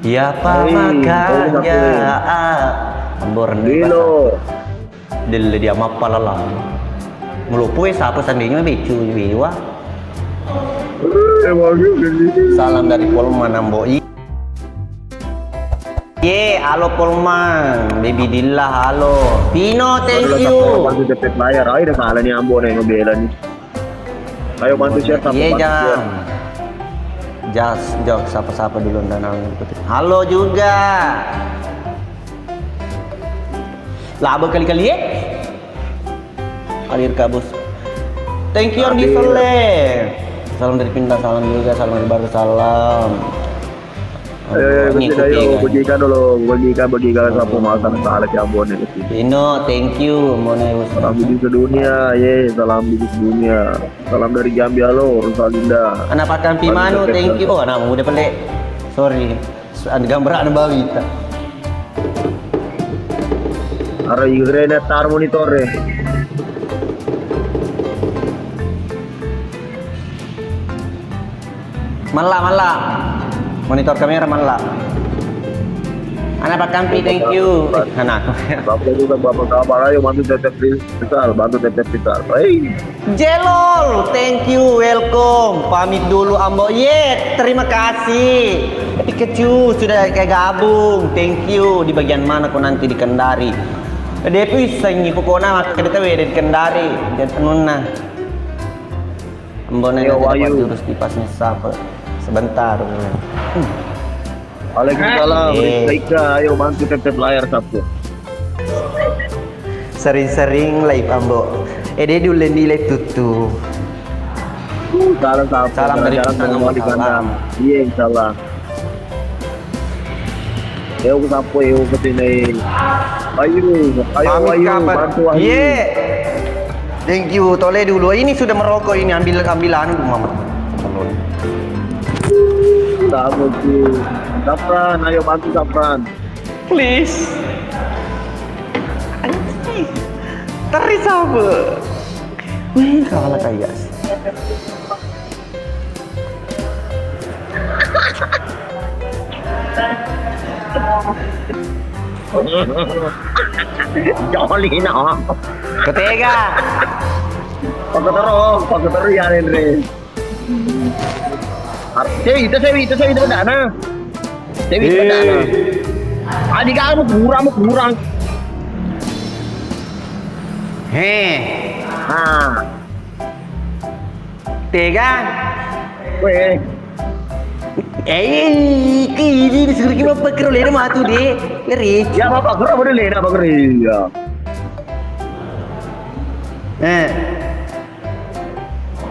Siapa Hei, makannya? Ambor Bilo. Dili dia mapalala. Melupu siapa sandinya becu biwa. Salam dari Polman Ambo. Ye, halo Polman, baby Dilla, halo. Pino, thank you. Bantu cepet layar, ayo udah kalah nih Ambo nih ngebela nih. Ayo bantu share satu Ye, bantu share. Jauh, sapa-sapa dulu dan halo juga. Laba kali-kali ya. Alir kabus. Thank you Andi Soleh. Salam dari Pindah, salam juga, salam dari Baru, salam. Ayo, bagikan dulu, bagikan sapu makan salah si Ambo nih. Pino, thank you. Salam biji sedunia, ye, salam biji sedunia. Salam dari Jambi, halo, Rosalinda. Anak pakan Pimano, thank you. Oh, nama udah pelek. Sorry. Ada gambar ada bawita. Ada Ukraina tar monitor deh. Malah. Monitor kamera malah. Anak pakan Pi, thank you. Anak. Bapak juga bapak kabar, ayo bantu tetep vital, bantu tetep vital. Hey. Jelol, thank you, welcome. Pamit dulu Ambo. Terima kasih. Pikachu sudah kayak gabung. Thank you. Di bagian mana kau nanti di Kendari? Depi sanyi pokoknya maka kita di Kendari. Dan nuna. Ambo nanya dapat jurus di pasnya sapa. Sebentar. Waalaikumsalam. Rizka, ayo bantu tetep layar sabtu. Sering-sering live Ambo. Dia dulu di live tutup. Salam dari Ambo di kandang. Iya, insyaallah. Ayo ke sapu, ayo ke sini. Ayo bantu ayo. Thank you, toleh dulu. Ini sudah merokok ini, ambilan Mama. Sabu tuh. Sapran, ayo bantu Sapran. Please. Anjir. Tari sabu. Wih, kalah kayak sih. Joli no. Ketiga. Pakai terus ya Andre. Sewi itu dana. Sewi itu dana. Adi kamu kurang. Tiga. Weh. Ini disuruh kita pakai roller matu deh. Ngeri. Ya apa gerak boleh lena apa ya.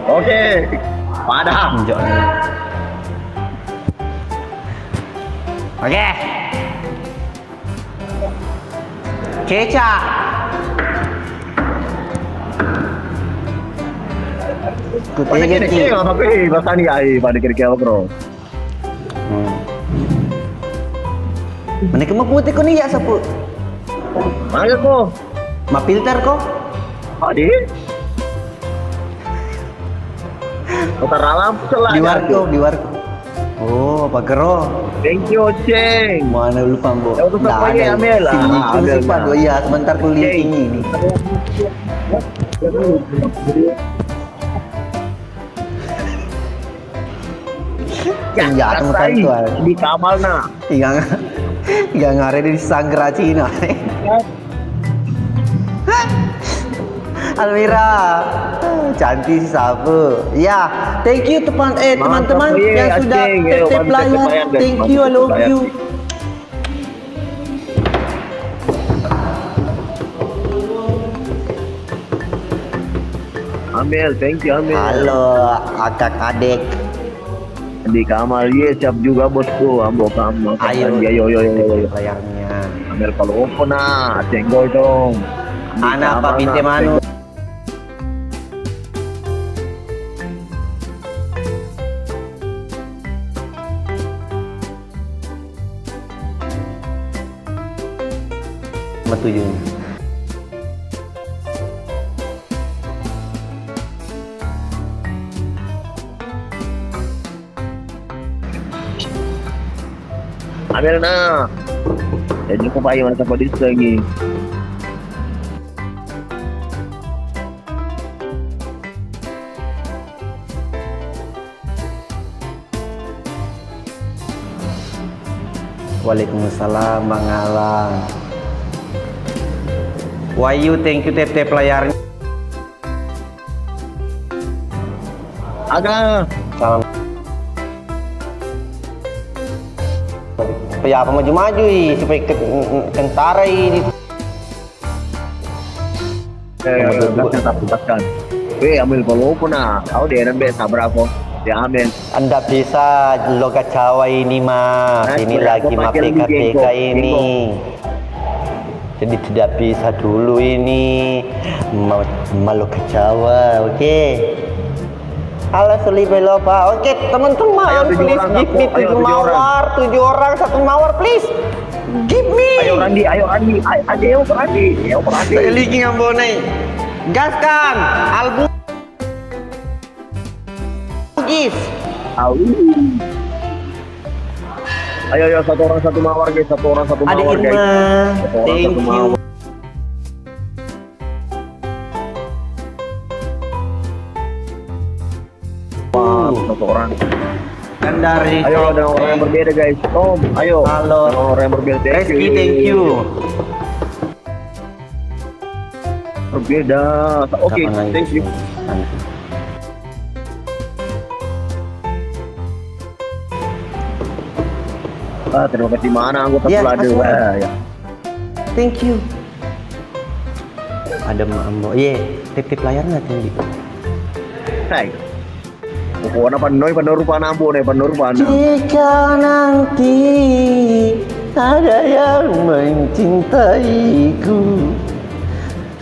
Oke. Padahal. Oke. Keca. Pada kira-kira apa sih bahasa ni ai pada kira-kira apa bro? Mana kemau putih kau ni ya sapu? Mana kau? Ma filter kau? Adi? Putar alam celah. Di warko. Oh, apa kero? Thank you, Ceng. Mana lupa Mbok. Ya, untuk apa ya, Amel? Amel simpan. Oh iya, sebentar ku lihat ini. Ya, temukan tuan. Di kamal na. Tiga ngare di Sanggra Cina. Almira, cantik sih sabu. Ya, thank you teman-teman yang sudah tetap layar. Thank you, I love you. Amel, thank you Amel. Halo, akak adik. Di kamar ye siap juga bosku, ambo kamu. Ayo, layarnya. Amel kalau opo na, cenggol dong. Anak apa binte manu? Tujuh. Ambil na. Jadi ko pa yung nasa padis lagi. Waalaikumsalam Bang Alang. Wahyu, thank you tep layarnya. Aga. Salam. Supaya apa maju-maju supaya kentara ini. Lepaskan. Ambil walaupun kau dia nampak berapa? Dia ambil. Anda bisa logat Jawa ini mah. Ini lagi mah PKPK ini. Jadi tidak bisa dulu ini logat Jawa, oke? Halo Selibe Lopa. Oke, teman-teman, please give me 7 mawar, 7 orang 1 mawar, please. Give me. Ayo Randi. Ayo Randi. Saya lagi ngambonai. Gaskan album. Gis. Ayo 1 orang 1 mawar guys, 1 orang 1 Ada mawar guys. Irma. 1 orang 1 Thank you. mawar. Satu orang. Dan dari Ayo ada orang yang berbeda guys. Tom, ayo. Halo. Ada orang yang berbeda. Reski, thank you. Berbeda. Oke, Kapan lagi? thank you. Nanti. Terima kasih mana anggota Ya, peladu. makasih. Ya. Thank you. Ada Mambo. Tip layar nggak tinggi. Hai. Pokoknya penerupan ambo nih, penerupan. Jika nanti ada yang mencintaiku,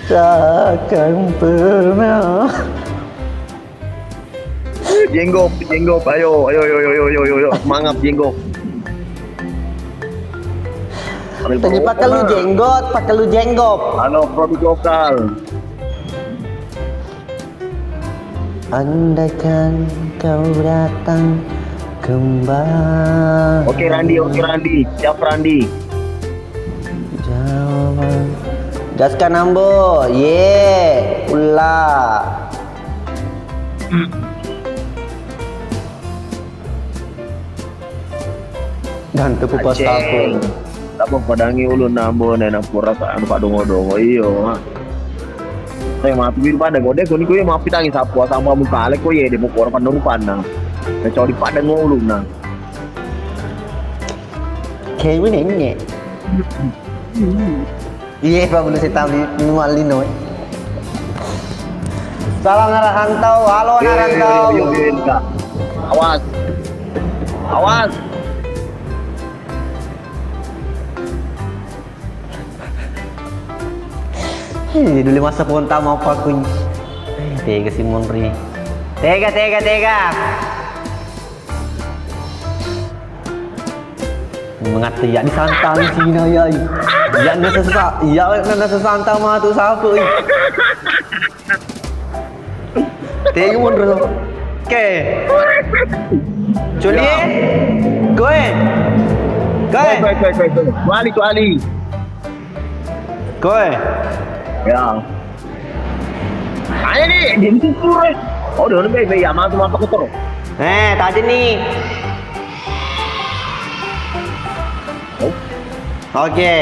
takkan pernah. Jenggop, ayo, semangat jenggop. Tadi pakai lu jenggot. Halo produk lokal. Andaikan kau datang kembali. Oke Randi. Siap Randi. Jawaban. Gaskan Ambo. Ulah. Dan tepu pas aku. Tapi padangi ulun nambo nena pura anu pak dongo iyo. Saya maaf bir pada gode kuni kuy maaf pitangi sapu sama muka alek kuy de pokor penerupan nang. Kecuali pada ngulun nang. Kayak ini nih. Iya, Pak belum saya tahu nualino. Salam Narantau, halo Narantau. Awas. Dulu masa ponta mau pakuin. Tega si Monri. Tega. Mengati ya disantang sini ya. Ya nasa santang mah tu siapa? Tega Monri. Oke. Culi. Gue. Kuali. Gue. Ya. Ayo nih, jadi tutur. Oh, udah baik ya, masuk ke terus. Tadi nih. Oke.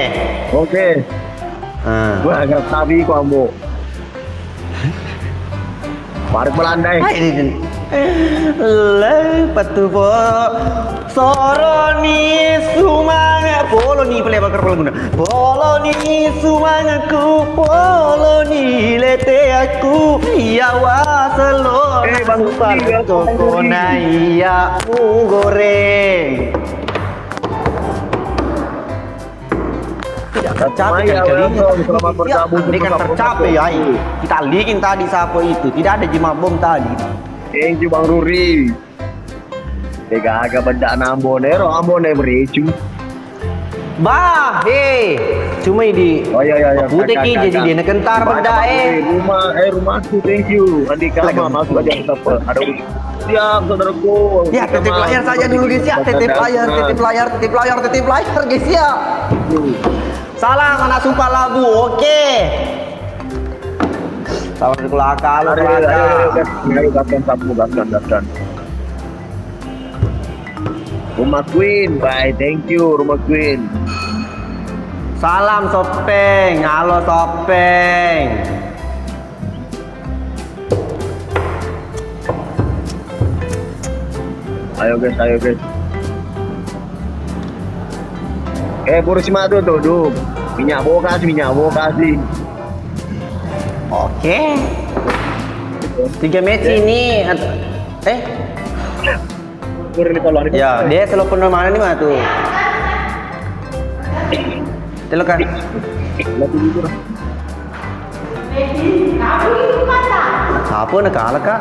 Gua agak sabi kok ambo. Baru melandai. Patu po soroni sumanga poloni pele bakar pelaguna poloni sumangaku poloni lete aku ya waselo Bang toko na iya goreng tidak tercapai Selamat bergabung. ini kan tercapai ya kita likin tadi siapa itu tidak ada jema bom tadi. Thank you Bang Ruri. Tega agak benda ambone bereju. Bah, cuma di Oh iya. putih ki jadi dia nak kentar benda Rumahku, thank you. Andika mah masuk aja kita ada urusan. Siap saudaraku. Ya, titip layar saja dulu guys ya. Titip layar guys ya. Salam anak sumpah labu. Oke. Salam dari kelaka, lu kelaka. Ayo gaskan. Rumah Queen, bye, thank you Rumah Queen. Salam Sopeng, halo Sopeng. Ayo guys. Pursi madu tuh. Minyak bawa kasih. Oke. 3 match ini ya, dia selalu penuh mana nih mah tuh. Telo kan. Apa nak kalah kak?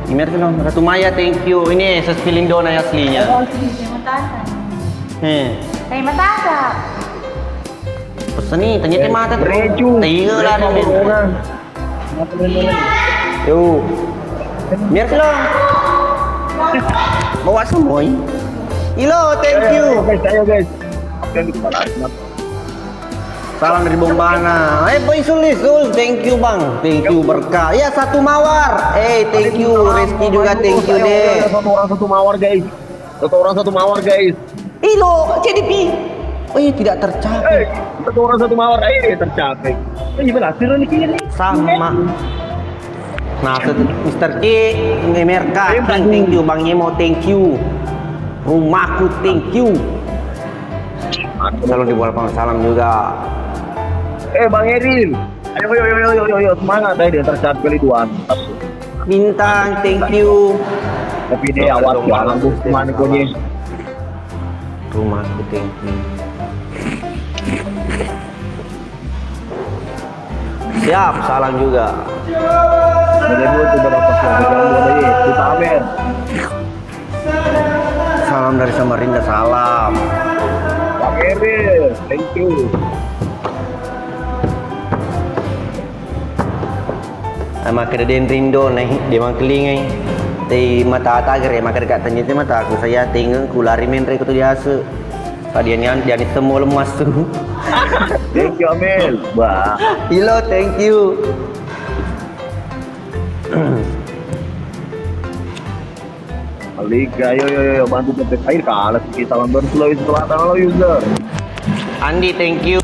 Ini Ratu Maya, thank you. Ini sespiling dona aslinya. Terima kasih. Pesan nih, tanya mata tuh. Reju. Tiga lah nih. Yo. Biar sih bawa semua. Ilo, thank you. Ayo guys. Salam dari Bombana. Boy Sul, thank you bang. Thank you berkah. Ya, satu mawar. Thank you. Rizky juga thank you deh. Satu orang satu mawar guys. Ilo, CDP. Oh iya, tidak tercapai. Satu orang satu mawar. Tercapai. Ini berhasil nih. Sama. Nah, Mr. K, Merka, thank you, Bang Yemo, thank you. Rumahku, thank you. Salam di bola salam juga. Bang Eril. Ayo, semangat dia tercapai kali tuan. Bintang, thank you. Tapi dia awal lagu mana punya. Rumahku, thank you. Siap, salam juga. Salam dari Samarinda, salam. Pak Eril, thank you. Maka ada rindo nih, dia mangkeling ay. Di mata tagar ya, maka dekat tanya mata aku saya tinggal kulari menre kutu biasa. Dia ni semua lemas tu. Thank you Amel. Wah. Hello, thank you. Liga, yo bantu petik air kalah kita lawan Sulawesi Selatan lo user. Andi, thank you.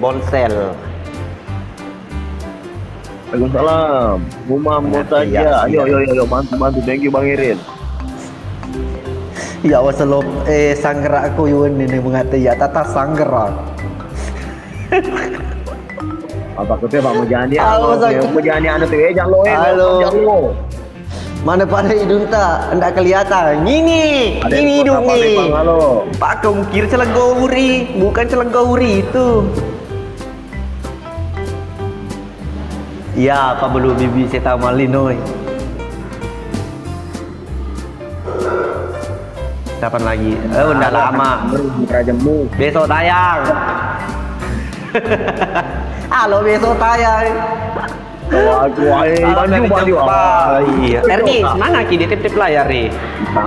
Bonsel. Waalaikumsalam. Rumah mau saja. Ayo bantu thank you Bang Irin. Ya wasalop sanggerak aku yun ini mengatakan ya tata sanggerak. Apa ketemu Pak Mujani? Halo, Mujani anak tuh jangan lo Halo. Mana pada hidung tak? Enggak kelihatan. Ini hidung nih. Halo. Pak kau kira celagauri, bukan celagauri itu. Ya, apa belum bibi saya tahu malinoi. Kapan lagi? Udah lama. Rajamu. Besok tayang. Halo, besok tayang. Baju. Iya. Erni, mana ki dia tip layar nih?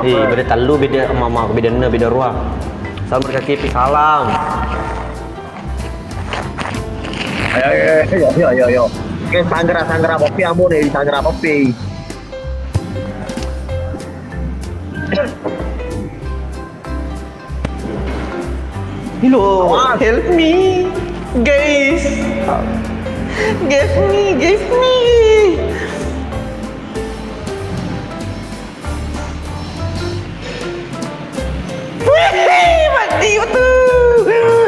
Beda telu, beda mama, beda ruang. Salam berkasih, salam. Ayo. Oke, sangra kopi amu nih, sangra kopi. Hello, help me, guys. Give me. Wih, mati itu.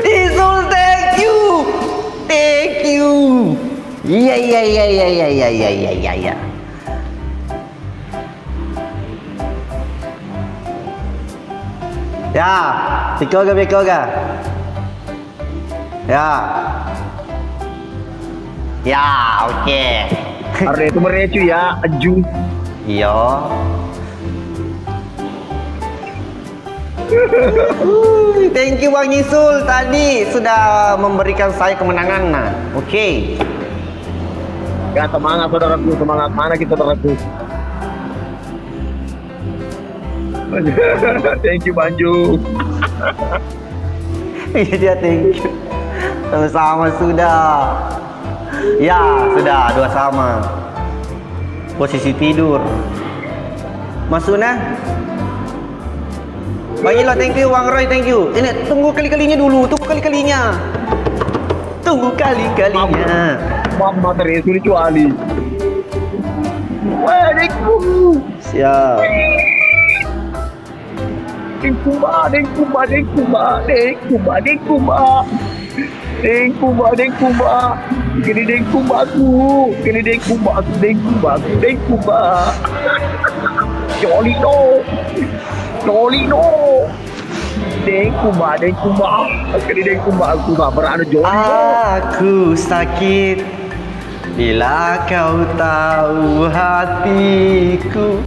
Isul, thank you. Iya. Ya, beko ga. Ya, oke. Karena itu merecu ya, aju. Iya. Thank you Bang Yisul tadi sudah memberikan saya kemenangan. Nah, oke. Ya semangat saudaraku, semangat mana kita saudaraku. Thank you Banju. Iya, thank you. Sama-sama sudah. Ya, sudah dua sama. Posisi tidur. Masuk nah. Baiklah, thank you Bang Roy, thank you. Ini tunggu kali-kalinya dulu, tunggu kali-kalinya. Tunggu kali-kalinya. Mama terus kecuali. Wah, adikku. Siap. Dengkuba. Kini dengkubaku. Jolino. Dengkuba. Kini dengkubaku gak berada Jolino. Aku sakit bila kau tahu hatiku.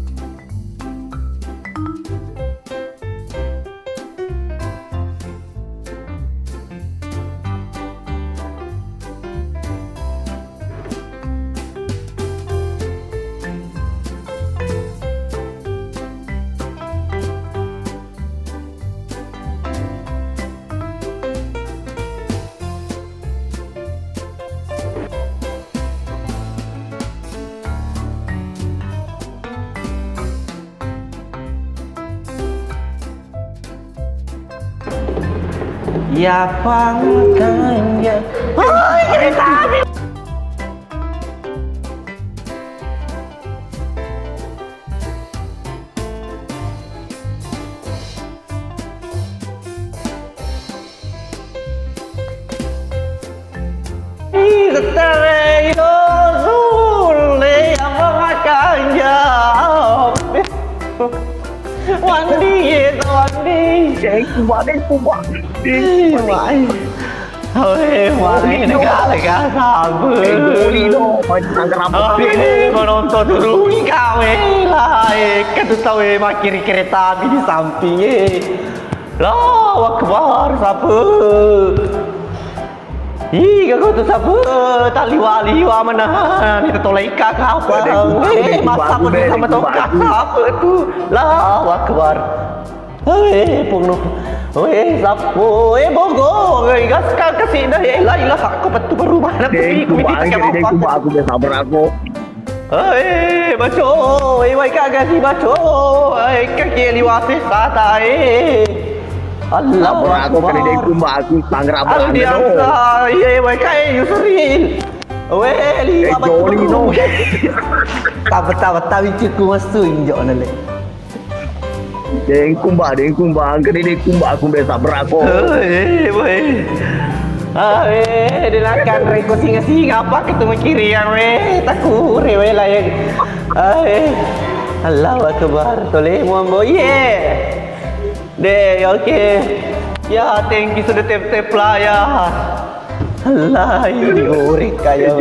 Ya pangkanya. Oh, kereta api. Tereo sule apa makanya. Wandi itu Wandi. Dengkuba. Mãi thôi mãi negara sabar Jolino. menonton turun kau lah kan tu tahu mak kiri kereta api di samping lah akbar siapa kau tu siapa tak liwa mana itu toleka kau apa masa pun sama tongkat apa tu lah akbar penuh. Sapo, bogo, gas kasih dah, ilah aku betul berubah nak pergi Dengkuba aku bersabar aku. Baco, wai kagak sih baco, kaki liwat sata, Allah. Sabar aku kena Dengkuba aku sanggra Allah diangsa, wai kai Yusril, liwat Jolino. Tak wiciku masuk injok nale. Dengkuba, kena Dengkuba aku bersabar aku. Dia akan reko singa-singa apa ketemu kiri yang takut lah ya. Allahu Akbar, toleh Muhammad. Deh, okey. Ya, thank you sudah tap lah ya. Allah, ini goreng kaya.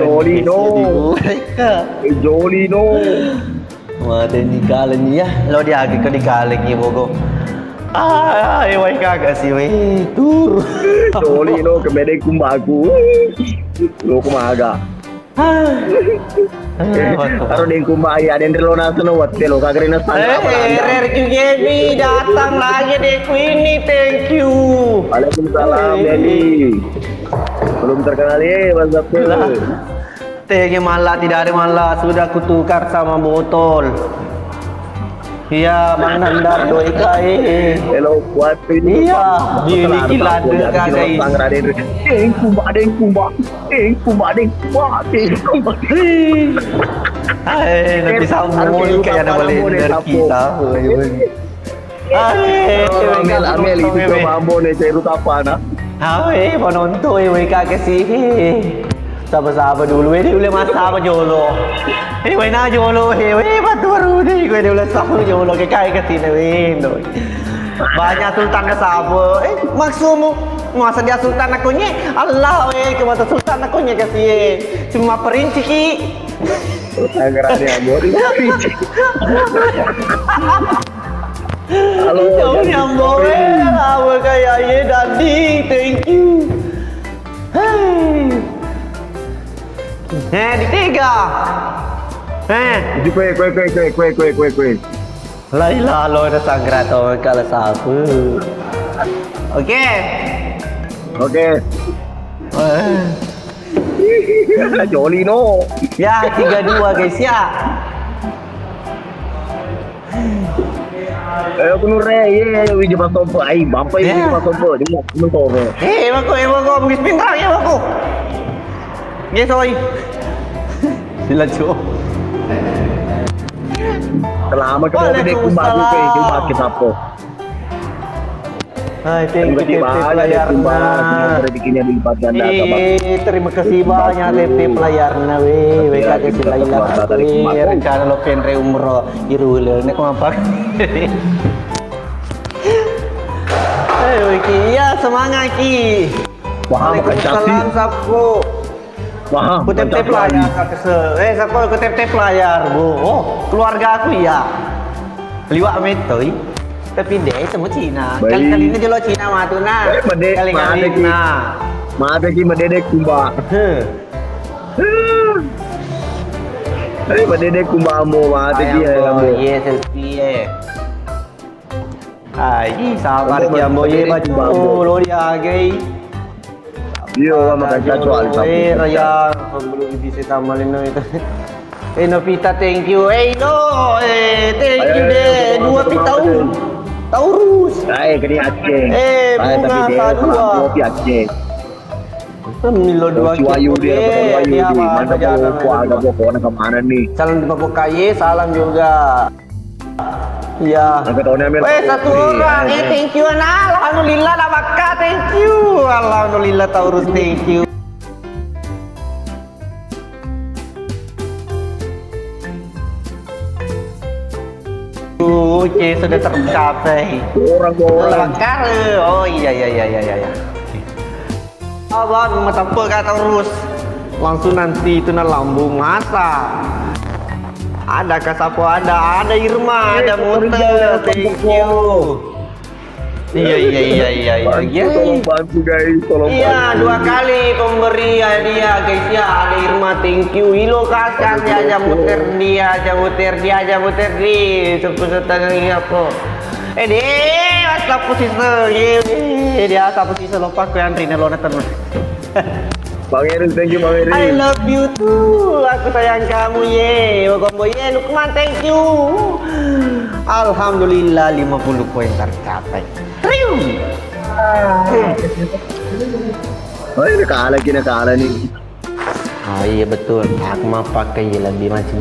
Jolino. Wah, ni kala ni ya. Lo dia agak di kala ni bogo. Wai kagak sih tur. Jolino ke Dengkuba aku. Lo kumaga. Kalau Dengkuba ya ada relona senowat lo kagak rena sana. Gemi datang lagi deku ini, thank you. Waalaikumsalam Dedi. Belum terkenal Mas Abdul. Tehnya malah tidak ada malah sudah kutukar sama botol. Iya, Bang Nandar doi kai. Hello, kuat ini. Iya, ini gila dekat guys. Dengkuba. Nanti sambung kayak nama lender kita. Amel itu coba ambon cerita apa nak? Penonton kagak sih. Sabar-sabar dulu, dia boleh masak apa jolo. Wei na jolo, batu baru ni, dia boleh sama jolo ke kai ke sini, banyak sultan ke sabar. Maksudmu masa dia sultan aku ni? Allah, ke masa sultan aku ni kasih cuma perinci ki. Agar ada ambon. Halo. Jauh ni ambo lama kayak ye Dadi, thank you. Hai. Di tiga. Di kue. Laila lo ada sanggra to kala sapu. Oke. Joli no. Ya 3-2 guys ya. Aku nure ye wiji pasompo ai bampai wiji pasompo di mo toro. Mako bugis pintar ya mako. Yes oi. Sila jo. Selamat kepada dek kumbang ke jumpa kita po. Hai, thank you layar rezekinya dilipat ganda. Terima kasih banyak TP pelayarna we kasih Laila rencana lo penre umroh irule nek mapak. Ya semangat ki. Waalaikumsalam Sapu. Wah, ku TP pelayar Sapu ku TP pelayar bu. Oh keluarga aku ya. Liwak metoi. Tapi deh semua Cina. Kali-kali ini jelo Cina matu na. Kali-kali na. Made ki mededek kumba. Mededek kumba mo made ki ambo. Yes, selfie. Ai, sabar ki ambo ye baju lo dia gay. Yo makan cacol sapu. Raya belum bisa tamalin no itu. Novita thank you. Thank you deh. 2 tahun. Taurus. Keni Aceh. Bunga Padua. Kopi Aceh. Milo 2 Wayu dia, mantap agak pokoknya kemana nih? Salam di Papokaye, salam juga. Iya. Satu orang. Thank you ana. Alhamdulillah Nabaka, thank you. Alhamdulillah Taurus, thank you. Oke, sudah tercapai. Orang. Bakar. Oh iya. Abang mata apa kata terus. Langsung nanti itu na lambung masa. Ada Kasapo, ada Irma, ada Motor. Thank you. Iya. Tolong bantu guys, tolong bantu. Iya, 2 kali pemberi hadiah guys ya. Ada Irma, thank you. Ilo kasar dia muter dia. Sepesetangan ini apa? Deh, asap posisi. Dia asap posisi lupa ku yang Rina lo nonton. Bang Erin, thank you Bang Erin. I love you too. Aku sayang kamu ye. Kombo ye, Lukman, thank you. Alhamdulillah 50 poin tercapai. Trium. Oh ini kalah nih. Iya betul. Aku mau pakai lebih macam.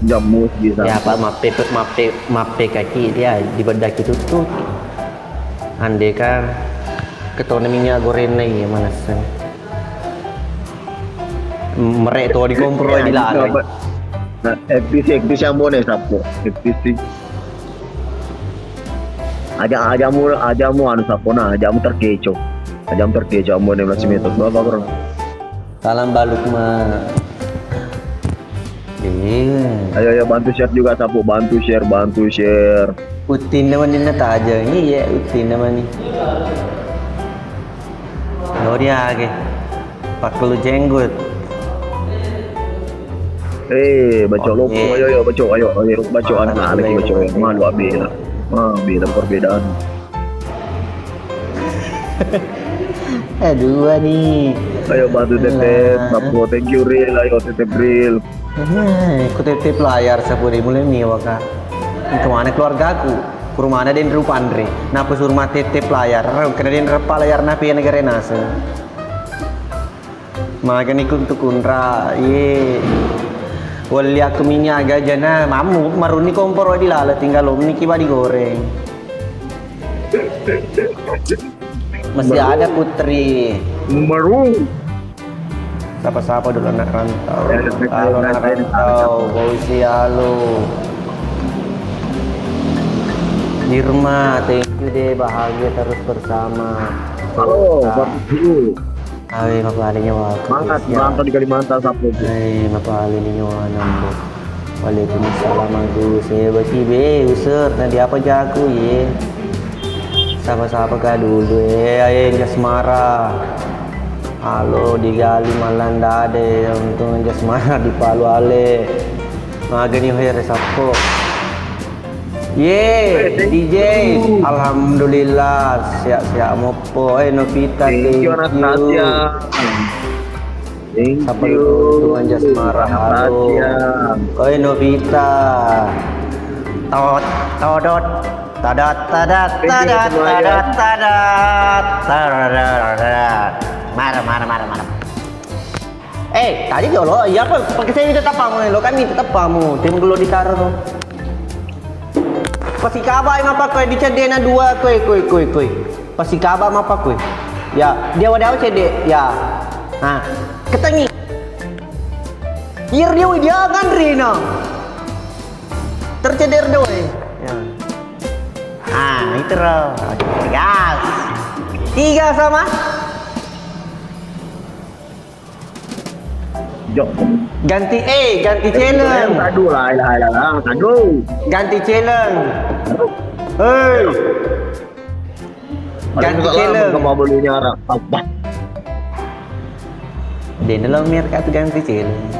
Jamus bisa. Ya Pak, mape kaki dia di bedak itu tuh. Andai kan ketone minyak goreng nih mana sen. Merek tuh di kompro di lalai. Nah, FPC yang mana sapu? FPC. Ajamu anu sapu na, ajamu terkecoh. Ambo ne masih metot bawa. Salam baluk mah. Ayo bantu share juga sapu, bantu share. Utin naman din nata aja. Iya, utin naman nih. Dia age. Paklu jenggot. Baca loko, ayo baca anak lagi baca malu abela. Beda perbedaan. Dua nih. Ayo bantu tetep, Sapu, thank you real, ayo tetep real. Aku tetep layar Sapu mulai nih waka. Kemana keluarga aku? Kurmana den rupa Andre. Napa suruh mati tetep layar? Karena den repa layar napi negara nase. Makan ikut untuk kunra, wali aku minyak aja na mamu maruni kompor di lala tinggal omni kiba digoreng. Masih ada Putri. Maru. Siapa dulu anak rantau. Halo anak rantau, Bausi halo. Irma, thank you deh, bahagia terus bersama. Halo, Bapak. Awe mapahali niyo ako. Semangat di Kalimantan Sapu. Ay, mapahali ninyo nambo. Waalaikumsalam Agus. Saya bagi be usir nanti apa jago ye. Sapa-sapa ka dulu ayen jasmara. Halo digali malan dade untung jasmara di Palu ale. Magani hoye resapo. Ye DJ alhamdulillah siap-siap mopo Novita Thank you Anastasia. Thank Apa you. itu tungan jasmara halo. Oi Novita. Todot tadat tadat tadat tadat tadat tadat. Marah. Tadi lo, ya apa? Pakai saya minta tapamu lo kan minta tapamu. Tim dulu ditaruh lo. Pasti kabar emang apa koi dicadena dua koi. Pasti kabar emang apa koi. Ya, dia wadah cede. Ya. Nah, ketengi. Dia kan Rina. Terceder doy. Ya. Itu loh. Gas. 3 sama. Jok. Ganti challenge. Aduh lah. Aduh. Ganti challenge. Hei. Ganti challenge. Kamu mau nyara apa? Dia dalam mereka tuh ganti challenge.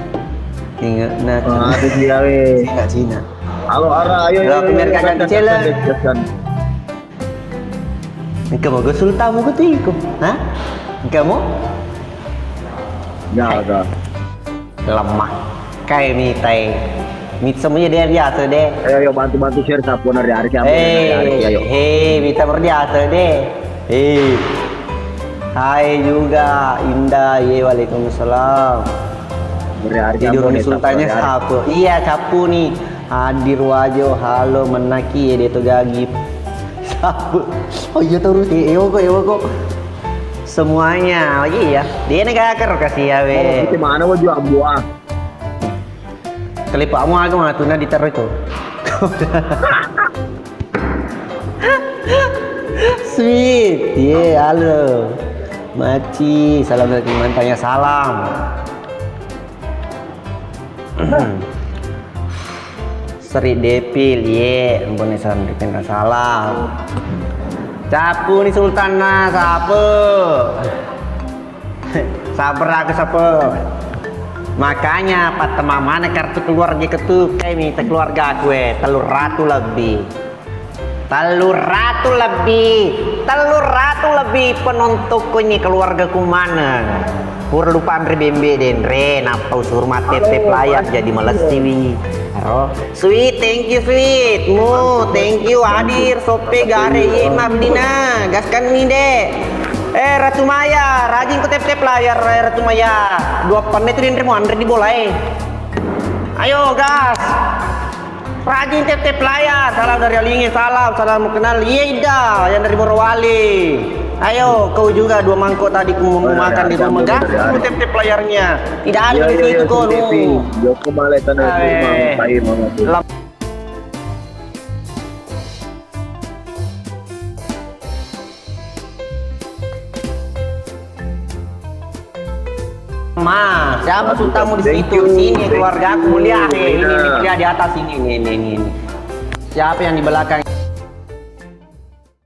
Ingat nah. Itu dia we. Cina. Halo Ara, ayo. Mereka ganti challenge. Kamu gue sultan mau ke tiku, hah? Kamu? Ya ada. Lemah kayak mit semuanya dia biasa deh. Ayo bantu share sapu hari siapa? Ayo. Mita berbiasa deh. Hai juga Indah, waalaikumsalam. Tidur di sultannya sapu. Iya sapu nih. Hadir wajo, halo menaki dia tuh gagip. Sapu. Oh iya terus ewo kok. Semuanya, iya. Dia negara kasih ya we. Itu mana mau jual buah? Kelipamu aku ngatuna ditaruh itu. Sweet, halo. Maci, salam dari Kalimantan salam. Seri Depil, ampun salam salam. Sapu nih Sultana, sapu. Sabar aku sapu. Makanya patema mana kartu keluarga ketu kayak minta keluarga gue telur ratu lebih penontonnya keluarga ku mana. Pur lupa Andre Bembe den re napa usur mate layar jadi males siwi. Sweet, thank you Sweet. Thank you hadir sope gare Mabdina. Gaskan nih deh. Ratu Maya, rajin ke tep layar Ratu Maya. 2 menit ini mau Andre di bola Ayo gas. Rajin tep layar. Salam dari Alingin, salam kenal Ida yang dari Morowali. Ayo kau juga 2 mangkok tadi mau makan di rumah gas. Tep layarnya. Tidak ada di situ kau. Joko Malay tanah rumah. Siapa sultamu di situ? Sini keluarga aku mulia. Ini dia di atas ini. Siapa yang di belakang?